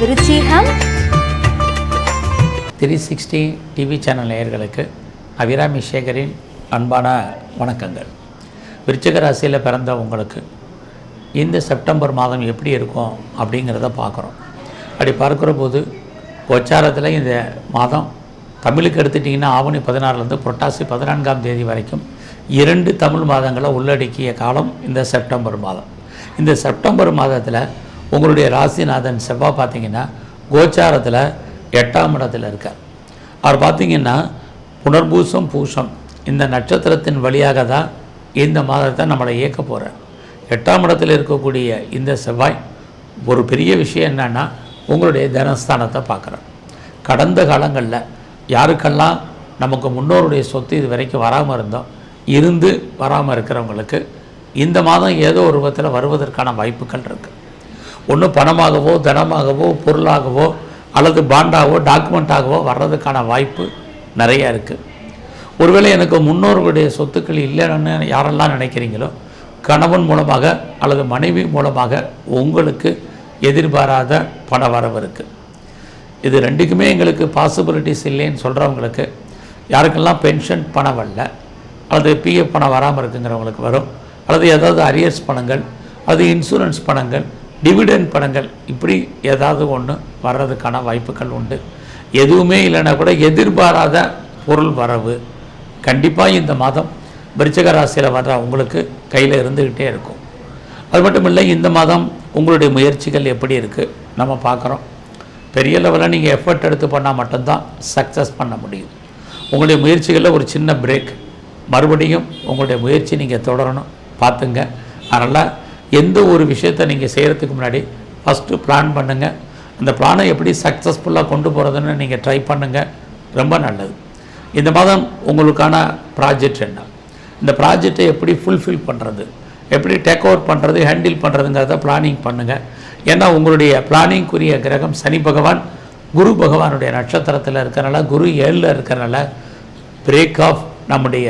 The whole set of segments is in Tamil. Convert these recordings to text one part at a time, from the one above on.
விருச்சிகம் 360 டிவி சேனல் நேயர்களுக்கு அபிராமி சேகரின் அன்பான வணக்கங்கள். விருச்சிக ராசியில் பிறந்த உங்களுக்கு இந்த செப்டம்பர் மாதம் எப்படி இருக்கும் அப்படிங்கிறத பார்க்குறோம். அப்படி பார்க்குற போது கோச்சாரத்தில் இந்த மாதம் தமிழுக்கு எடுத்துட்டிங்கன்னா ஆவணி 16லேருந்து புரட்டாசி 14ஆம் தேதி வரைக்கும் 2 தமிழ் மாதங்களை உள்ளடக்கிய காலம் இந்த செப்டம்பர் மாதம். இந்த செப்டம்பர் மாதத்தில் உங்களுடைய ராசிநாதன் செவ்வாய் பார்த்திங்கன்னா கோச்சாரத்தில் 8ஆம் இடத்துல இருக்கார். அவர் பார்த்திங்கன்னா புனர்பூசம் பூசம் இந்த நட்சத்திரத்தின் வழியாக தான் இந்த மாதத்தை நம்மளை இயக்க போகிறார். 8ஆம் இடத்தில் இருக்கக்கூடிய இந்த செவ்வாய் ஒரு பெரிய விஷயம் என்னென்னா உங்களுடைய தனஸ்தானத்தை பார்க்குறார். கடந்த காலங்களில் யாருக்கெல்லாம் நமக்கு முன்னோருடைய சொத்து இது வரைக்கும் வராமல் இருந்து வராமல் இருக்கிறவங்களுக்கு இந்த மாதம் ஏதோ ஒரு விதத்தில் வருவதற்கான வாய்ப்புகள் இருக்குது. ஒன்று பணமாகவோ தனமாகவோ பொருளாகவோ அல்லது பாண்டாகவோ டாக்குமெண்ட்டாகவோ வர்றதுக்கான வாய்ப்பு நிறையா இருக்குது. ஒருவேளை எனக்கு முன்னோர்களுடைய சொத்துக்கள் இல்லைன்னு யாரெல்லாம் நினைக்கிறீங்களோ கணவன் மூலமாக அல்லது மனைவி மூலமாக உங்களுக்கு எதிர்பாராத பண வரவு இருக்குது. இது ரெண்டுக்குமே எங்களுக்கு பாசிபிலிட்டிஸ் இல்லைன்னு சொல்கிறவங்களுக்கு, யாருக்கெல்லாம் பென்ஷன் பணம் வரல அல்லது பிஎஃப் பணம் வராமல் இருக்குங்கிறவங்களுக்கு வரும், அல்லது ஏதாவது அரியர்ஸ் பணங்கள் அது இன்சூரன்ஸ் பணங்கள் டிவிடெண்ட் பணங்கள் இப்படி ஏதாவது ஒன்று வர்றதுக்கான வாய்ப்புகள் உண்டு. எதுவுமே இல்லைன்னா கூட எதிர்பாராத பொருள் வரவு கண்டிப்பாக இந்த மாதம் விருச்சிக ராசியில் வர்ற உங்களுக்கு கையில் இருந்துக்கிட்டே இருக்கும். அது மட்டும் இல்லை, இந்த மாதம் உங்களுடைய முயற்சிகள் எப்படி இருக்குது நம்ம பார்க்குறோம். பெரிய லெவலில் நீங்கள் எஃபர்ட் எடுத்து பண்ணால் மட்டும்தான் சக்ஸஸ் பண்ண முடியும். உங்களுடைய முயற்சிகளில் ஒரு சின்ன பிரேக், மறுபடியும் உங்களுடைய முயற்சி நீங்கள் தொடரணும் பார்த்துங்க. அதனால் எந்த ஒரு விஷயத்தை நீங்கள் செய்கிறதுக்கு முன்னாடி ஃபஸ்ட்டு பிளான் பண்ணுங்கள். அந்த பிளானை எப்படி சக்ஸஸ்ஃபுல்லாக கொண்டு போகிறதுன்னு நீங்கள் ட்ரை பண்ணுங்கள், ரொம்ப நல்லது. இந்த மாதம் உங்களுக்கான ப்ராஜெக்ட் என்ன, இந்த ப்ராஜெக்டை எப்படி ஃபுல்ஃபில் பண்ணுறது, எப்படி டேக் ஓவர் பண்ணுறது, ஹேண்டில் பண்ணுறதுங்கிறத பிளானிங் பண்ணுங்கள். ஏன்னா உங்களுடைய பிளானிங்குரிய கிரகம் சனி பகவான் குரு பகவானுடைய நட்சத்திரத்தில் இருக்கிறனால, குரு 7ல் இருக்கிறனால பிரேக் ஆஃப் நம்முடைய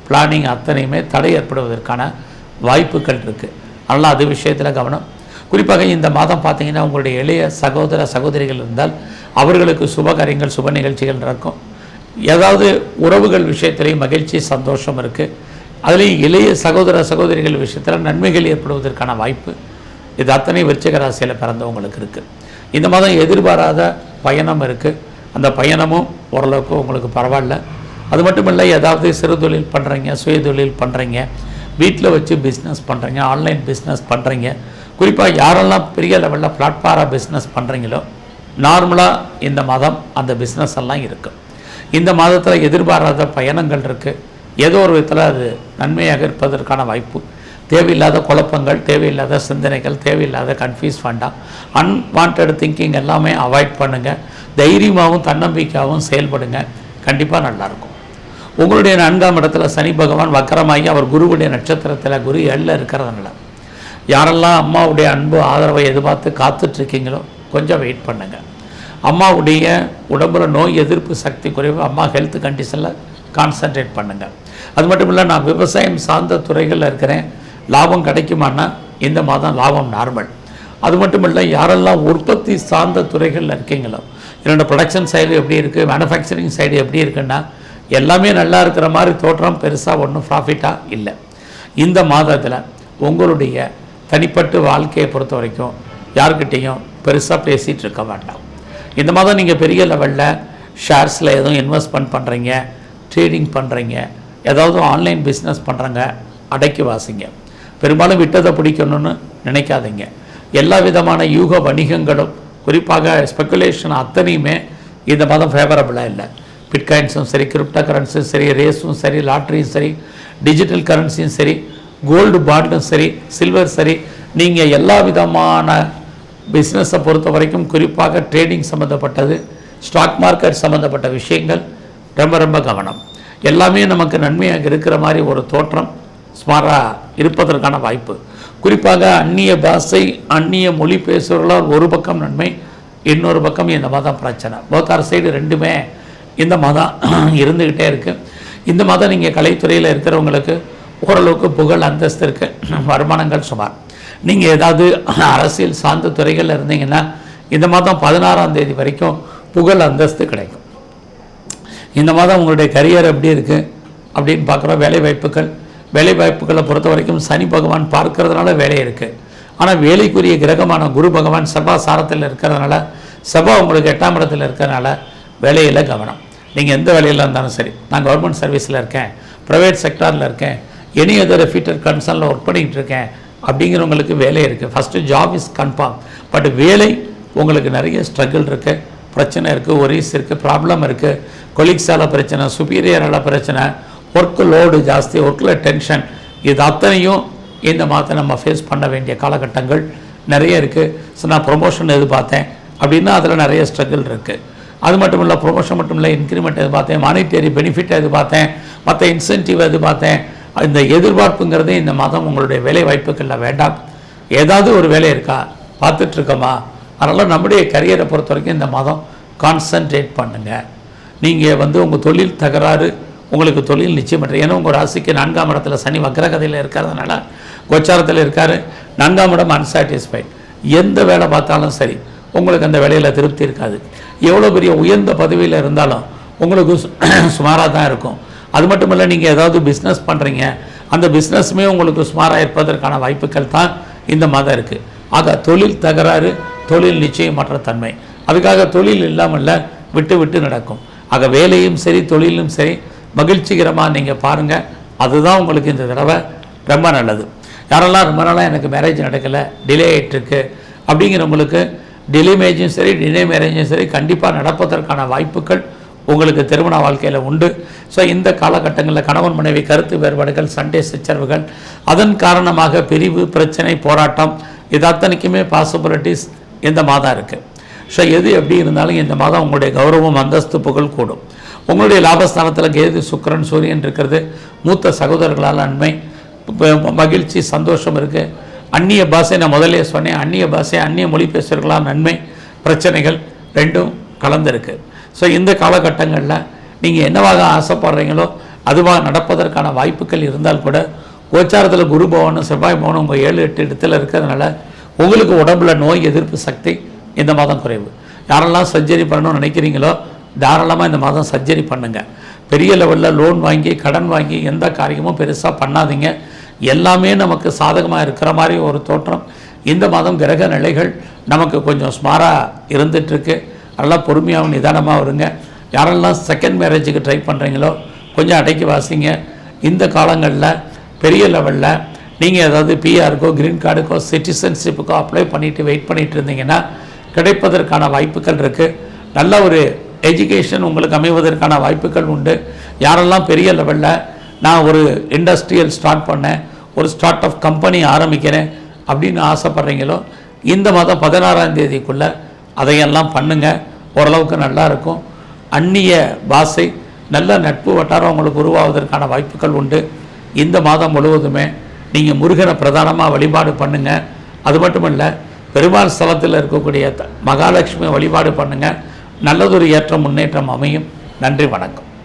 பிளானிங் அத்தனையுமே தடை ஏற்படுவதற்கான வாய்ப்புகள் இருக்குது. அதனால் அது விஷயத்தில் கவனம். குறிப்பாக இந்த மாதம் பார்த்திங்கன்னா உங்களுடைய இளைய சகோதர சகோதரிகள் இருந்தால் அவர்களுக்கு சுபகாரியங்கள் சுப நிகழ்ச்சிகள் நடக்கும். ஏதாவது உறவுகள் விஷயத்திலையும் மகிழ்ச்சி சந்தோஷம் இருக்குது. அதுலேயும் இளைய சகோதர சகோதரிகள் விஷயத்தில் நன்மைகள் ஏற்படுவதற்கான வாய்ப்பு இது அத்தனை விருச்சிக ராசியில் பிறந்தவங்களுக்கு இருக்குது. இந்த மாதம் எதிர்பாராத பயணம் இருக்குது. அந்த பயணமும் ஓரளவுக்கு உங்களுக்கு பரவாயில்ல. அது மட்டும் இல்லை, ஏதாவது சிறு தொழில் பண்ணுறீங்க, சுய தொழில் பண்ணுறீங்க, வீட்டில் வச்சு பிஸ்னஸ் பண்ணுறீங்க, ஆன்லைன் பிஸ்னஸ் பண்ணுறீங்க, குறிப்பாக யாரெல்லாம் பெரிய லெவலில் பிளாட்ஃபாராக பிஸ்னஸ் பண்ணுறீங்களோ நார்மலாக இந்த மாதம் அந்த பிஸ்னஸ் எல்லாம் இருக்குது. இந்த மாதத்தில் எதிர்பாராத பயணங்கள் இருக்குது. ஏதோ ஒரு விதத்தில் அது நன்மையாக இருப்பதற்கான வாய்ப்பு. தேவையில்லாத குழப்பங்கள், தேவையில்லாத சிந்தனைகள், தேவையில்லாத கன்ஃபியூஸ் வேண்டாம். அன்வான்ட் திங்கிங் எல்லாமே அவாய்ட் பண்ணுங்கள். தைரியமாகவும் தன்னம்பிக்கையாகவும் செயல்படுங்க, கண்டிப்பாக நல்லாயிருக்கும். உங்களுடைய 4ஆம் இடத்துல சனி பகவான் வக்கரமாகி அவர் குருவுடைய நட்சத்திரத்தில் குரு 7ல் இருக்கிறதுனால யாரெல்லாம் அம்மாவுடைய அன்பு ஆதரவை எதிர்பார்த்து காத்துட்ருக்கீங்களோ கொஞ்சம் வெயிட் பண்ணுங்கள். அம்மாவுடைய உடம்புல நோய் எதிர்ப்பு சக்தி குறைவு, அம்மா ஹெல்த் கண்டிஷனில் கான்சன்ட்ரேட் பண்ணுங்கள். அது மட்டும் இல்லை, நான் விவசாயம் சார்ந்த துறைகளில் இருக்கிறேன், லாபம் கிடைக்குமான்னா இந்த மாதம் லாபம் நார்மல். அது மட்டும் இல்லை, யாரெல்லாம் உற்பத்தி சார்ந்த துறைகளில் இருக்கீங்களோ, என்னோடய ப்ரொடக்ஷன் சைடு எப்படி இருக்குது, மேனுஃபேக்சரிங் சைடு எப்படி இருக்குன்னா எல்லாமே நல்லா இருக்கிற மாதிரி தோற்றம், பெருசாக ஒன்றும் ப்ராஃபிட்டாக இல்லை. இந்த மாதத்தில் உங்களுடைய தனிப்பட்ட வாழ்க்கையை பொறுத்த வரைக்கும் யார்கிட்டையும் பெருசாக பேசிகிட்டு இருக்க வேண்டாம். இந்த மாதம் நீங்கள் பெரிய லெவலில் ஷேர்ஸில் எதுவும் இன்வெஸ்ட்மெண்ட் பண்ணுறீங்க, ட்ரேடிங் பண்ணுறீங்க, ஏதாவது ஆன்லைன் பிஸ்னஸ் பண்ணுறங்க, அடக்கி வாசிங்க. பெரும்பாலும் விட்டதை பிடிக்கணும்னு நினைக்காதீங்க. எல்லா விதமான யூக வணிகங்களும் குறிப்பாக ஸ்பெக்குலேஷன் அத்தனையுமே இந்த மாதம் ஃபேவரபுளாக இல்லை. பிட்காயின்ஸும் சரி, கிரிப்டோ கரன்சியும் சரி, ரேஸும் சரி, லாட்ரியும் சரி, டிஜிட்டல் கரன்சியும் சரி, கோல்டு பாண்டும் சரி, சில்வர் சரி, நீங்கள் எல்லா விதமான பிஸ்னஸை பொறுத்த வரைக்கும் குறிப்பாக ட்ரேடிங் சம்மந்தப்பட்டது, ஸ்டாக் மார்க்கெட் சம்மந்தப்பட்ட விஷயங்கள் ரொம்ப ரொம்ப கவனம். எல்லாமே நமக்கு நன்மையாக இருக்கிற மாதிரி ஒரு தோற்றம் ஸ்மாராக இருப்பதற்கான வாய்ப்பு. குறிப்பாக அந்நிய பாஷை அந்நிய மொழி பேசுகிறவர்களால் ஒரு பக்கம் நன்மை, இன்னொரு பக்கம் இந்த மாதம் பிரச்சனை. போத்தார் சைடு ரெண்டுமே இந்த மாதம் இருந்துக்கிட்டே இருக்குது. இந்த மாதம் நீங்கள் கலைத்துறையில் இருக்கிறவங்களுக்கு ஓரளவுக்கு புகழ் அந்தஸ்து இருக்குது, வருமானங்கள் சுமார். நீங்கள் ஏதாவது அரசியல் சார்ந்த துறைகளில் இருந்தீங்கன்னா இந்த மாதம் 16ஆம் தேதி வரைக்கும் புகழ் அந்தஸ்து கிடைக்கும். இந்த மாதம் உங்களுடைய கரியர் எப்படி இருக்குது அப்படின்னு பார்க்குறோம். வேலைவாய்ப்புகளை பொறுத்த வரைக்கும் சனி பகவான் பார்க்கறதுனால வேலை இருக்குது. ஆனால் வேலைக்குரிய கிரகமான குரு பகவான் செவ்வாய் சாரத்தில் இருக்கிறதுனால, செவ்வாய் உங்களுக்கு 8ஆம் இடத்துல இருக்கிறதுனால வேலையில் கவனம். நீங்கள் எந்த வேலையில் இருந்தாலும் சரி, நான் கவர்மெண்ட் சர்வீஸில் இருக்கேன், ப்ரைவேட் செக்டாரில் இருக்கேன், எனி அதர் ரெஃப்யூட்டட் கன்சர்னில் ஒர்க் பண்ணிகிட்டு இருக்கேன் அப்படிங்கிறவங்களுக்கு வேலை இருக்குது. First job is confirm. But வேலை உங்களுக்கு நிறைய ஸ்ட்ரகிள் இருக்குது, பிரச்சனை இருக்குது, ஒரீஸ் இருக்குது, ப்ராப்ளம் இருக்குது, கொலீக்ஸால் பிரச்சனை, சுப்பீரியரால் பிரச்சனை, ஒர்க்கு லோடு ஜாஸ்தி, ஒர்க்கில் டென்ஷன், இது அத்தனையும் இந்த மாதத்தை நம்ம ஃபேஸ் பண்ண வேண்டிய காலகட்டங்கள் நிறைய இருக்குது. ஸோ நான் ப்ரொமோஷன் எதிர்பார்த்தேன் அப்படின்னா அதில் நிறைய ஸ்ட்ரகிள் இருக்குது. அது மட்டும் இல்லை, ப்ரொமோஷன் மட்டும் இல்லை, இன்க்ரிமெண்ட் எதிர்பார்த்தேன், மானிட்டரி பெனிஃபிட் எதிர்பார்த்தேன், மற்ற இன்சென்டிவ் எதிர்பார்த்தேன். இந்த எதிர்பார்ப்புங்கிறது இந்த மாதம் உங்களுடைய வேலை வாய்ப்புகளில் வேண்டாம். ஏதாவது ஒரு வேலை இருக்கா, பார்த்துட்ருக்கோமா? அதனால் நம்முடைய கரியரை பொறுத்த வரைக்கும் இந்த மாதம் கான்சன்ட்ரேட் பண்ணுங்கள். நீங்கள் உங்கள் தொழில் தகராறு, உங்களுக்கு தொழில் நிச்சயம் பண்ணுறது. ஏன்னா உங்கள் ராசிக்கு 4ஆம் இடத்துல சனி வக்ரகதையில் இருக்கிறதுனால, கோச்சாரத்தில் இருக்கார். 4ஆம் இடம் அன்சாட்டிஸ்ஃபைட். எந்த வேலை பார்த்தாலும் சரி உங்களுக்கு அந்த வேலையில் திருப்தி இருக்காது. எவ்வளோ பெரிய உயர்ந்த பதவியில் இருந்தாலும் உங்களுக்கு சுமாராக தான் இருக்கும். அது மட்டும் இல்லை, நீங்கள் ஏதாவது பிஸ்னஸ் பண்ணுறீங்க, அந்த பிஸ்னஸுமே உங்களுக்கு சுமாராக இருப்பதற்கான வாய்ப்புகள் தான் இந்த மாதம் இருக்குது. ஆக தொழில் தகராறு, தொழில் நிச்சயமற்ற தன்மை, அதுக்காக தொழில் இல்லாமல் விட்டு நடக்கும். ஆக வேலையும் சரி தொழிலும் சரி மகிழ்ச்சிகரமாக நீங்கள் பாருங்கள். அதுதான் உங்களுக்கு இந்த தடவை ரொம்ப நல்லது. யாரெல்லாம் ரொம்ப நாளாக எனக்கு மேரேஜ் நடக்கலை, டிலே ஆகிட்டுருக்கு அப்படிங்கிறவங்களுக்கு டிலே மேரேஜும் சரி டிலே மேரேஜும் சரி கண்டிப்பாக நடப்பதற்கான வாய்ப்புகள் உங்களுக்கு திருமண வாழ்க்கையில் உண்டு. ஸோ இந்த காலகட்டங்களில் கணவன் மனைவி கருத்து வேறுபாடுகள், சண்டை சச்சரவுகள், அதன் காரணமாக பிரிவு, பிரச்சனை, போராட்டம், இது அத்தனைக்குமே பாசிபிலிட்டிஸ் இந்த மாதம் இருக்குது. ஸோ எது எப்படி இருந்தாலும் இந்த மாதம் உங்களுடைய கௌரவம், அந்தஸ்து, புகழ் கூடும். உங்களுடைய லாபஸ்தானத்தில் கேது, சுக்கிரன், சூரியன் இருக்கிறது. மூத்த சகோதரர்களால் நன்மை, மகிழ்ச்சி, சந்தோஷம் இருக்குது. அந்நிய பாஷை, நான் முதலே சொன்னேன், அந்நிய பாஷை, அந்நிய மொழி பேசுகிறவர்களால் நன்மை, பிரச்சனைகள் ரெண்டும் கலந்துருக்கு. ஸோ இந்த காலகட்டங்களில் நீங்கள் என்னவாக ஆசைப்படுறீங்களோ அதுவாக நடப்பதற்கான வாய்ப்புகள் இருந்தால் கூட, கோச்சாரத்தில் குரு பவனும் செவ்வாய் பவனும் உங்கள் 7-8 இடத்துல இருக்கிறதுனால உங்களுக்கு உடம்புல நோய் எதிர்ப்பு சக்தி இந்த மாதம் குறைவு. யாரெல்லாம் சர்ஜரி பண்ணணும்னு நினைக்கிறீங்களோ தாராளமாக இந்த மாதம் சர்ஜரி பண்ணுங்கள். பெரிய லெவலில் லோன் வாங்கி, கடன் வாங்கி எந்த காரியமும் பெருசாக பண்ணாதீங்க. எல்லாமே நமக்கு சாதகமாக இருக்கிற மாதிரி ஒரு தோற்றம். இந்த மாதம் கிரக நிலைகள் நமக்கு கொஞ்சம் ஸ்மாராக இருந்துகிட்ருக்கு. அதெல்லாம் பொறுமையாகவும் நிதானமாக வருங்க. யாரெல்லாம் செகண்ட் மேரேஜுக்கு ட்ரை பண்ணுறீங்களோ கொஞ்சம் அடக்கி வாசிங்க. இந்த காலங்களில் பெரிய லெவலில் நீங்கள் ஏதாவது பிஆருக்கோ, க்ரீன் கார்டுக்கோ, சிட்டிசன்ஷிப்புக்கோ அப்ளை பண்ணிவிட்டு வெயிட் பண்ணிகிட்டு இருந்தீங்கன்னா கிடைப்பதற்கான வாய்ப்புகள் இருக்குது. நல்ல ஒரு எஜுகேஷன் உங்களுக்கு அமைவதற்கான வாய்ப்புகள் உண்டு. யாரெல்லாம் பெரிய லெவலில் நான் ஒரு இண்டஸ்ட்ரியல் ஸ்டார்ட் பண்ணேன், ஒரு ஸ்டார்ட் அப் கம்பெனி ஆரம்பிக்கிறேன் அப்படின்னு ஆசைப்பட்றீங்களோ இந்த மாதம் 16ஆம் தேதிக்குள்ளே அதையெல்லாம் பண்ணுங்கள். ஓரளவுக்கு நல்லா இருக்கும். அந்நிய பாஷை, நல்ல நட்பு வட்டாரம் உங்களுக்கு உருவாவதற்கான வாய்ப்புகள் உண்டு. இந்த மாதம் முழுவதுமே நீங்கள் முருகனை பிரதானமாக வழிபாடு பண்ணுங்கள். அது மட்டும் இல்லை, பெருமாள் ஸ்தலத்தில் இருக்கக்கூடிய மகாலட்சுமி வழிபாடு பண்ணுங்கள். நல்லதொரு ஏற்றம், முன்னேற்றம் அமையும். நன்றி, வணக்கம்.